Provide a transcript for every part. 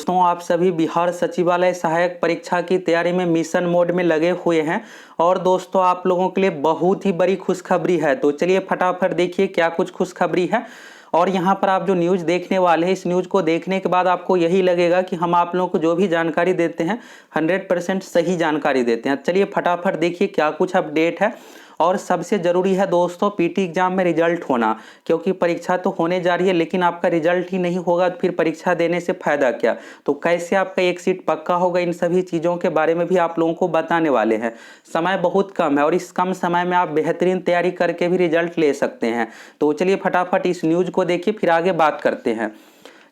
दोस्तों, आप सभी बिहार सचिवालय सहायक परीक्षा की तैयारी में मिशन मोड में लगे हुए हैं। और दोस्तों, आप लोगों के लिए बहुत ही बड़ी खुशखबरी है। तो चलिए फटाफट देखिए क्या कुछ खुशखबरी है। और यहाँ पर आप जो न्यूज़ देखने वाले हैं, इस न्यूज़ को देखने के बाद आपको यही लगेगा कि हम आप लोगों को जो भी जानकारी देते हैं 100% सही जानकारी देते हैं। चलिए फटाफट देखिए क्या कुछ अपडेट है। और सबसे ज़रूरी है दोस्तों, पीटी एग्जाम में रिजल्ट होना, क्योंकि परीक्षा तो होने जा रही है लेकिन आपका रिजल्ट ही नहीं होगा तो फिर परीक्षा देने से फ़ायदा क्या। तो कैसे आपका एक सीट पक्का होगा, इन सभी चीज़ों के बारे में भी आप लोगों को बताने वाले हैं। समय बहुत कम है और इस कम समय में आप बेहतरीन तैयारी करके भी रिजल्ट ले सकते हैं। तो चलिए फटाफट इस न्यूज़ को देखिए, फिर आगे बात करते हैं।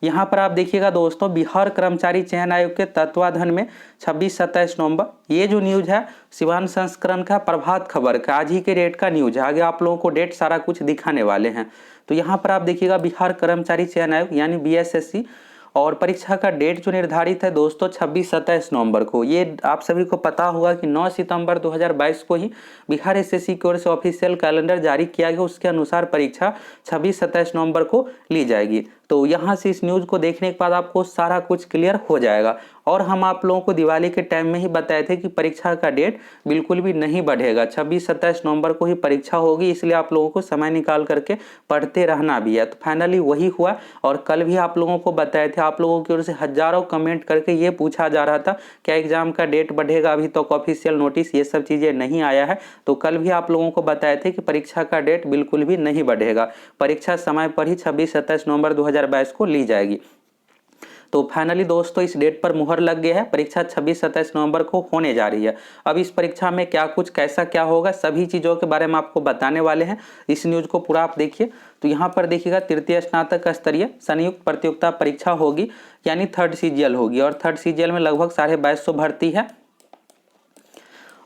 यहाँ पर आप देखिएगा दोस्तों, बिहार कर्मचारी चयन आयोग के तत्वाधान में 26-27 नवंबर, ये जो न्यूज़ है सिवान संस्करण का प्रभात खबर का आज ही के डेट का न्यूज़ है। आगे आप लोगों को डेट सारा कुछ दिखाने वाले हैं। तो यहाँ पर आप देखिएगा बिहार कर्मचारी चयन आयोग यानी बीएसएससी, और परीक्षा का डेट जो निर्धारित है दोस्तों 26-27 नवंबर को। ये आप सभी को पता होगा कि 9 सितंबर 2022 को ही बिहार एसएससी की ओर से ऑफिशियल कैलेंडर जारी किया गया। उसके अनुसार परीक्षा 26-27 नवंबर को ली जाएगी। तो यहाँ से इस न्यूज़ को देखने के बाद आपको सारा कुछ क्लियर हो जाएगा। और हम आप लोगों को दिवाली के टाइम में ही बताए थे कि परीक्षा का डेट बिल्कुल भी नहीं बढ़ेगा, 26-27 नवंबर को ही परीक्षा होगी, इसलिए आप लोगों को समय निकाल करके पढ़ते रहना भी है। तो फाइनली वही हुआ। और कल भी आप लोगों को बताए थे, आप लोगों की ओर से हजारों कमेंट करके ये पूछा जा रहा था क्या एग्जाम का डेट बढ़ेगा, अभी तक ऑफिशियल नोटिस ये सब चीज़ें नहीं आया है। तो कल भी आप लोगों को बताए थे कि परीक्षा का डेट बिल्कुल भी नहीं बढ़ेगा, परीक्षा समय पर ही 26-27 नवंबर 2022 को ली जाएगी। तो फाइनली दोस्तों इस डेट पर मुहर लग गया है, परीक्षा 26-27 नवंबर को होने जा रही है। अब इस परीक्षा में क्या कुछ कैसा क्या होगा, सभी चीज़ों के बारे में आपको बताने वाले हैं। इस न्यूज़ को पूरा आप देखिए। तो यहाँ पर देखिएगा, तृतीय स्नातक स्तरीय संयुक्त प्रतियोगिता परीक्षा होगी, यानी थर्ड सीजीएल होगी। और थर्ड सीजीएल में लगभग 2250 भर्ती है।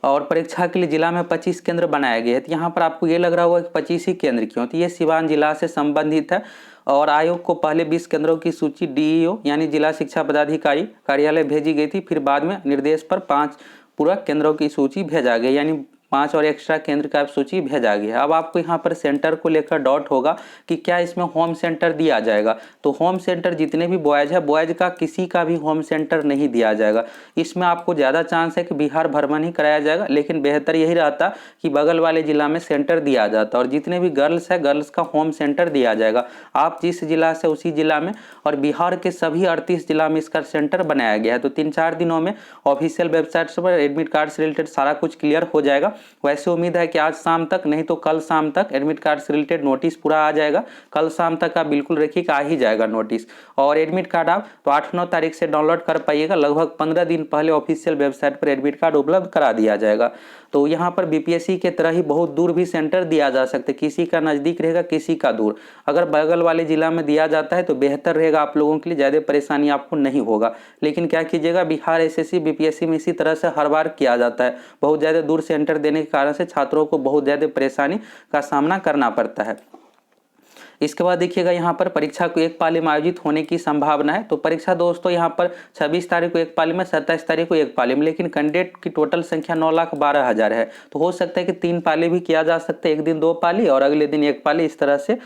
और परीक्षा के लिए जिला में 25 केंद्र बनाए गए हैं। तो यहाँ पर आपको ये लग रहा होगा कि 25 ही केंद्र क्यों, तो ये सिवान जिला से संबंधित है। और आयोग को पहले 20 केंद्रों की सूची डीईओ यानी जिला शिक्षा पदाधिकारी कार्यालय भेजी गई थी। फिर बाद में निर्देश पर 5 पूरक केंद्रों की सूची भेजा गया, यानी 5 और एक्स्ट्रा केंद्र का सूची भेजा गया। अब आपको यहाँ पर सेंटर को लेकर डाउट होगा कि क्या इसमें होम सेंटर दिया जाएगा। तो होम सेंटर जितने भी बॉयज है, बॉयज का किसी का भी होम सेंटर नहीं दिया जाएगा। इसमें आपको ज़्यादा चांस है कि बिहार भ्रमण ही कराया जाएगा, लेकिन बेहतर यही रहता कि बगल वाले जिला में सेंटर दिया जाता। और जितने भी गर्ल्स है, गर्ल्स का होम सेंटर दिया जाएगा। आप जिस जिला से उसी जिला में, और बिहार के सभी 38 जिला में इसका सेंटर बनाया गया है। तो 3-4 दिनों में ऑफिशियल वेबसाइट पर एडमिट कार्ड से रिलेटेड सारा कुछ क्लियर हो जाएगा। वैसे उम्मीद है कि आज शाम तक, नहीं तो कल शाम तक एडमिट कार्ड से रिलेटेड नोटिस पूरा आ जाएगा। कल शाम तक आप बिल्कुल रखिए कि आ ही जाएगा नोटिस। और एडमिट कार्ड आप तो 8-9 तारीख से डाउनलोड कर पाइएगा। लगभग 15 दिन पहले ऑफिशियल वेबसाइट पर एडमिट कार्ड उपलब्ध करा दिया जाएगा। तो यहाँ पर बीपीएससी के तरह ही बहुत दूर भी सेंटर दिया जा सकता है, किसी का नज़दीक रहेगा, किसी का दूर। अगर बगल वाले जिला में दिया जाता है तो बेहतर रहेगा, आप लोगों के लिए ज़्यादा परेशानी आपको नहीं होगा। लेकिन क्या कीजिएगा, बिहार एसएससी बीपीएससी में इसी तरह से हर बार किया जाता है। बहुत ज़्यादा दूर सेंटर देने के कारण से छात्रों को बहुत ज़्यादा परेशानी का सामना करना पड़ता है। इसके बाद देखिएगा, यहाँ पर परीक्षा को एक पाली में आयोजित होने की संभावना है। तो परीक्षा दोस्तों यहाँ पर 26 तारीख को एक पाली में, 27 तारीख को एक पाली में, लेकिन कैंडिडेट की टोटल संख्या 9,12,000 है। तो हो सकता है कि 3 पाली भी किया जा सकता है, एक दिन 2 पाली और अगले दिन 1 पाली, इस तरह से।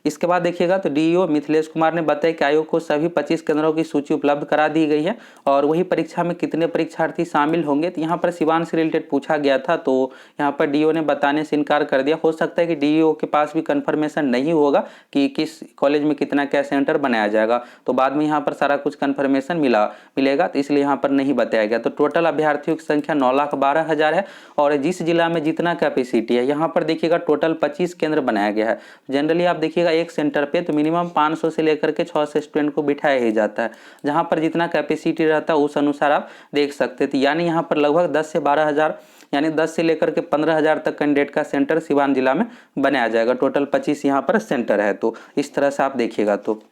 इसके बाद देखिएगा, तो डीईओ मिथिलेश कुमार ने बताया कि आयोग को सभी 25 केंद्रों की सूची उपलब्ध करा दी गई है। और वही परीक्षा में कितने परीक्षार्थी शामिल होंगे, तो यहाँ पर सिवान से रिलेटेड पूछा गया था, तो यहाँ पर डीईओ ने बताने से इनकार कर दिया। हो सकता है कि डीईओ के पास भी कंफर्मेशन नहीं होगा कि किस कॉलेज में कितना क्या सेंटर बनाया जाएगा। तो बाद में यहाँ पर सारा कुछ कंफर्मेशन मिलेगा, तो इसलिए यहाँ पर नहीं बताया गया। तो टोटल अभ्यर्थियों की संख्या 9,12,000 है। और जिस जिला में जितना कैपेसिटी है, यहाँ पर देखिएगा टोटल 25 केंद्र बनाया गया है। जनरली आप देखिएगा एक सेंटर पे तो मिनिमम 500 से लेकर के 600 स्टूडेंट को बिठाया ही जाता है। जहां पर जितना कैपेसिटी रहता है उस अनुसार आप देख सकते थे। यानी यहाँ पर लगभग 10 से 12,000, यानी 10 से लेकर के 15,000 तक कैंडिडेट का सेंटर सिवान जिला में बनाया जाएगा। टोटल 25 यहाँ पर सेंटर है। तो इस तरह से आप देखिएगा। तो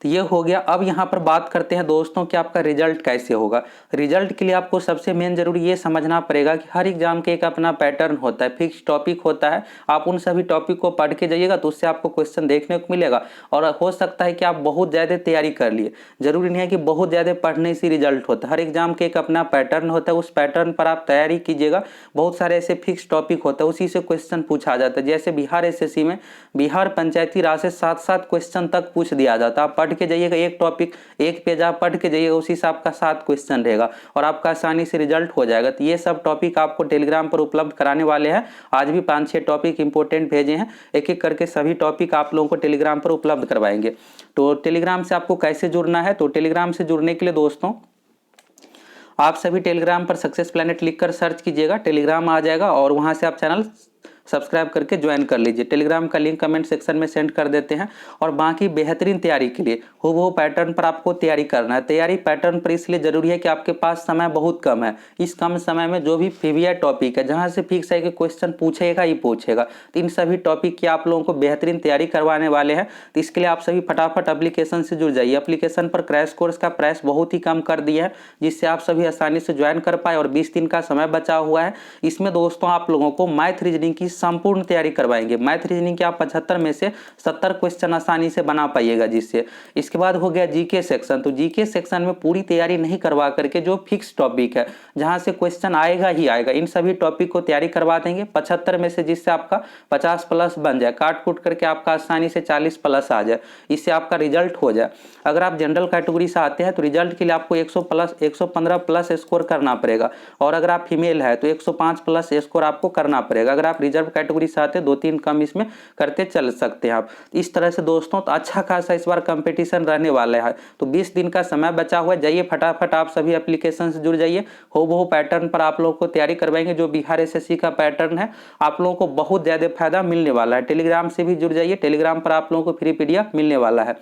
ये हो गया। अब यहाँ पर बात करते हैं दोस्तों कि आपका रिजल्ट कैसे होगा। रिजल्ट के लिए आपको सबसे मेन जरूरी ये समझना पड़ेगा कि हर एग्जाम के एक अपना पैटर्न होता है, फिक्स टॉपिक होता है। आप उन सभी टॉपिक को पढ़ के जाइएगा तो उससे आपको क्वेश्चन देखने को मिलेगा। और हो सकता है कि आप बहुत ज़्यादा तैयारी कर लिए, जरूरी नहीं है कि बहुत ज़्यादा पढ़ने से रिजल्ट होता है। हर एग्जाम के एक अपना पैटर्न होता है, उस पैटर्न पर आप तैयारी कीजिएगा। बहुत सारे ऐसे फिक्स टॉपिक होता है, उसी से क्वेश्चन पूछा जाता है। जैसे बिहार एसएससी में बिहार पंचायती राज से 7-7 क्वेश्चन तक पूछ दिया जाता है। आप पढ़ के जाइएगा, एक टॉपिक एक पेज आप पढ़ के जाइएगा, उसी से आपका 7 क्वेश्चन रहेगा और आपका आसानी से रिजल्ट हो जाएगा। तो ये सब टॉपिक आपको टेलीग्राम पर उपलब्ध कराने वाले हैं। आज भी 5-6 टॉपिक इंपॉर्टेंट भेजे हैं, एक एक करके सभी टॉपिक आप लोगों को टेलीग्राम पर उपलब्ध करवाएंगे। तो टेलीग्राम से आपको कैसे जुड़ना है, तो टेलीग्राम से जुड़ने के लिए दोस्तों आप सभी टेलीग्राम पर सक्सेस प्लैनेट लिखकर सर्च कीजिएगा, टेलीग्राम आ जाएगा और वहां से आप चैनल सब्सक्राइब करके ज्वाइन कर लीजिए। टेलीग्राम का लिंक कमेंट सेक्शन में सेंड कर देते हैं। और बाकी बेहतरीन तैयारी के लिए वो पैटर्न पर आपको तैयारी करना है। तैयारी पैटर्न पर इसलिए जरूरी है कि आपके पास समय बहुत कम है। इस कम समय में जो भी प्रीवियस टॉपिक है, जहां से फिक्स है कि क्वेश्चन पूछेगा ही पूछेगा, तो इन सभी टॉपिक की आप लोगों को बेहतरीन तैयारी करवाने वाले हैं। तो इसके लिए आप सभी फटाफट एप्लीकेशन से जुड़ जाइए। एप्लीकेशन पर क्रैश कोर्स का प्राइस बहुत ही कम कर दिया है, जिससे आप सभी आसानी से ज्वाइन कर पाए। और 20 दिन का समय बचा हुआ है। इसमें दोस्तों आप लोगों को मैथ रीजनिंग की संपूर्ण तैयारी करवाएंगे। मैथ रीजनिंग के आप 75 में से 70 क्वेश्चन आसानी से बना पाइएगा जिससे। इसके बाद हो गया जीके सेक्शन। तो जीके सेक्शन में पूरी तैयारी नहीं करवा करके जो फिक्स टॉपिक है, जहां से क्वेश्चन आएगा ही आएगा, इन सभी टॉपिक को तैयारी करवा देंगे 75 में से, जिससे आपका 50 प्लस बन जाए, काट कूट करके आपका आसानी से 40 प्लस आ जाए, इससे आपका रिजल्ट हो जाए। अगर आप जनरल कैटेगरी से आते हैं तो रिजल्ट के लिए आपको 115 प्लस स्कोर करना पड़ेगा। और अगर आप फीमेल है तो 105 प्लस स्कोर आपको करना पड़ेगा। अगर आप रिजर्व कैटेगरी से आते 2-3 कम इसमें करते चल सकते हैं आप। इस तरह से दोस्तों तो अच्छा खासा इस बार कंपटीशन रहने वाला है। तो 20 दिन का समय बचा हुआ है। जाइए फटाफट आप सभी एप्लीकेशन से जुड़ जाइए। वो पैटर्न पर आप लोगों को तैयारी करवाएंगे जो बिहार एसएससी का पैटर्न है। आप लोगों को बहुत ज्यादा फायदा मिलने वाला है। टेलीग्राम से भी जुड़ जाइए, टेलीग्राम पर आप लोगों को फ्री पीडीएफ मिलने वाला है।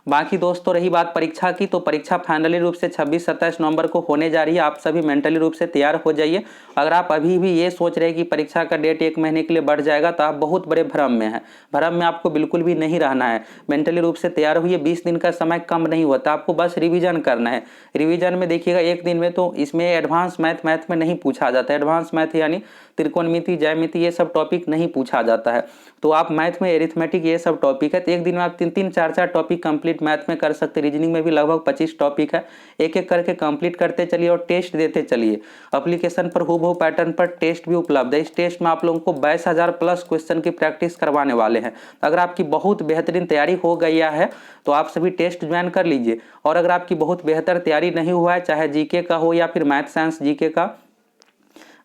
बाकी दोस्तों रही बात परीक्षा की, तो परीक्षा फाइनली रूप से 26-27 नवंबर को होने जा रही है। आप सभी मेंटली रूप से तैयार हो जाइए। अगर आप अभी भी ये सोच रहे हैं कि परीक्षा का डेट 1 महीने के लिए बढ़ जाएगा, तो आप बहुत बड़े भ्रम में हैं। भ्रम में आपको बिल्कुल भी नहीं रहना है। मेंटली रूप से तैयार हुई। 20 दिन का समय कम नहीं होता, आपको बस रिविजन करना है। रिविजन में देखिएगा एक दिन में तो इसमें एडवांस मैथ में नहीं पूछा जाता है। एडवांस मैथ यानी त्रिकोणमिति, ज्यामिति, ये सब टॉपिक नहीं पूछा जाता है। तो आप मैथ में एरिथमेटिक ये सब टॉपिक है, तो एक दिन में आप 3-3, 4-4 टॉपिक कंप्लीट मैथ में कर सकते। रीजनिंग में भी लगभग 25 टॉपिक है। एक एक करके कंप्लीट करते चलिए और टेस्ट देते चलिए। एप्लीकेशन पर हूबहू पैटर्न पर टेस्ट भी उपलब्ध है। इस टेस्ट में आप लोगों को 22,000 प्लस क्वेश्चन की प्रैक्टिस करवाने वाले हैं। अगर आपकी बहुत बेहतरीन तैयारी हो गई है तो आप सभी टेस्ट ज्वाइन कर लीजिए। और अगर आपकी बहुत बेहतर तैयारी नहीं हुआ है, चाहे जीके का हो या फिर मैथ साइंस जीके का,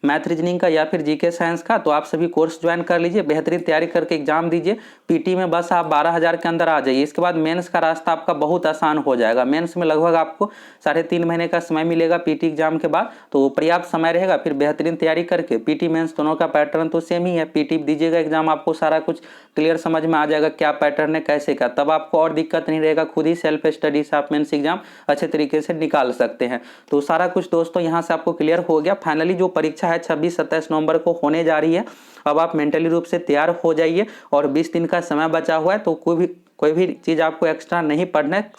मैथ रीजनिंग का या फिर जीके साइंस का, तो आप सभी कोर्स ज्वाइन कर लीजिए। बेहतरीन तैयारी करके एग्जाम दीजिए। पीटी में बस आप 12,000 के अंदर आ जाइए। इसके बाद मेंस का रास्ता आपका बहुत आसान हो जाएगा। मेंस में लगभग आपको 3.5 महीने का समय मिलेगा पीटी एग्जाम के बाद, तो पर्याप्त समय रहेगा। फिर बेहतरीन तैयारी करके पीटी मेंस दोनों का पैटर्न तो सेम ही है। पीटी दीजिएगा एग्जाम, आपको सारा कुछ क्लियर समझ में आ जाएगा क्या पैटर्न है कैसे का, तब आपको और दिक्कत नहीं रहेगा। खुद ही सेल्फ स्टडी से आप मेंस एग्जाम अच्छे तरीके से निकाल सकते हैं। तो सारा कुछ दोस्तों यहाँ से आपको क्लियर हो गया। फाइनली जो परीक्षा है 26-27 नवंबर को होने जा रही है। अब आप मेंटली रूप से तैयार हो जाइए और 20 दिन का समय बचा हुआ है, तो कोई भी चीज आपको एक्स्ट्रा नहीं पढ़ना है।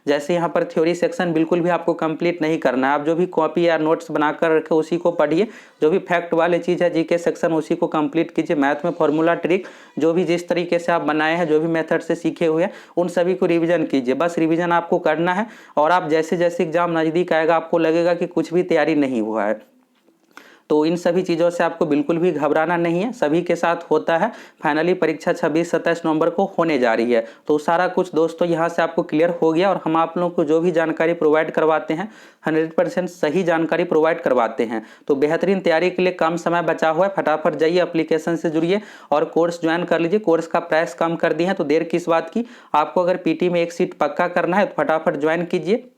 जैसे यहाँ पर थ्योरी सेक्शन बिल्कुल भी आपको कंप्लीट नहीं करना है। आप जो भी कॉपी या नोट्स बनाकर रखे उसी को पढ़िए। जो भी फैक्ट वाली चीज़ है जीके सेक्शन उसी को कंप्लीट कीजिए। मैथ में फॉर्मूला ट्रिक जो भी जिस तरीके से आप बनाए हैं, जो भी मेथड से सीखे हुए हैं, उन सभी को रिवीजन कीजिए। बस रिवीजन आपको करना है। और आप जैसे जैसे एग्जाम नज़दीक आएगा आपको लगेगा कि कुछ भी तैयारी नहीं हुआ है, तो इन सभी चीज़ों से आपको बिल्कुल भी घबराना नहीं है। सभी के साथ होता है। फाइनली परीक्षा 26-27 नवंबर को होने जा रही है। तो सारा कुछ दोस्तों यहाँ से आपको क्लियर हो गया। और हम आप लोगों को जो भी जानकारी प्रोवाइड करवाते हैं 100% सही जानकारी प्रोवाइड करवाते हैं। तो बेहतरीन तैयारी के लिए कम समय बचा हुआ है। फटाफट जाइए एप्लीकेशन से जुड़िए और कोर्स ज्वाइन कर लीजिए। कोर्स का प्राइस कम कर दिए हैं, तो देर किस बात की। आपको अगर पीटी में एक सीट पक्का करना है तो फटाफट ज्वाइन कीजिए।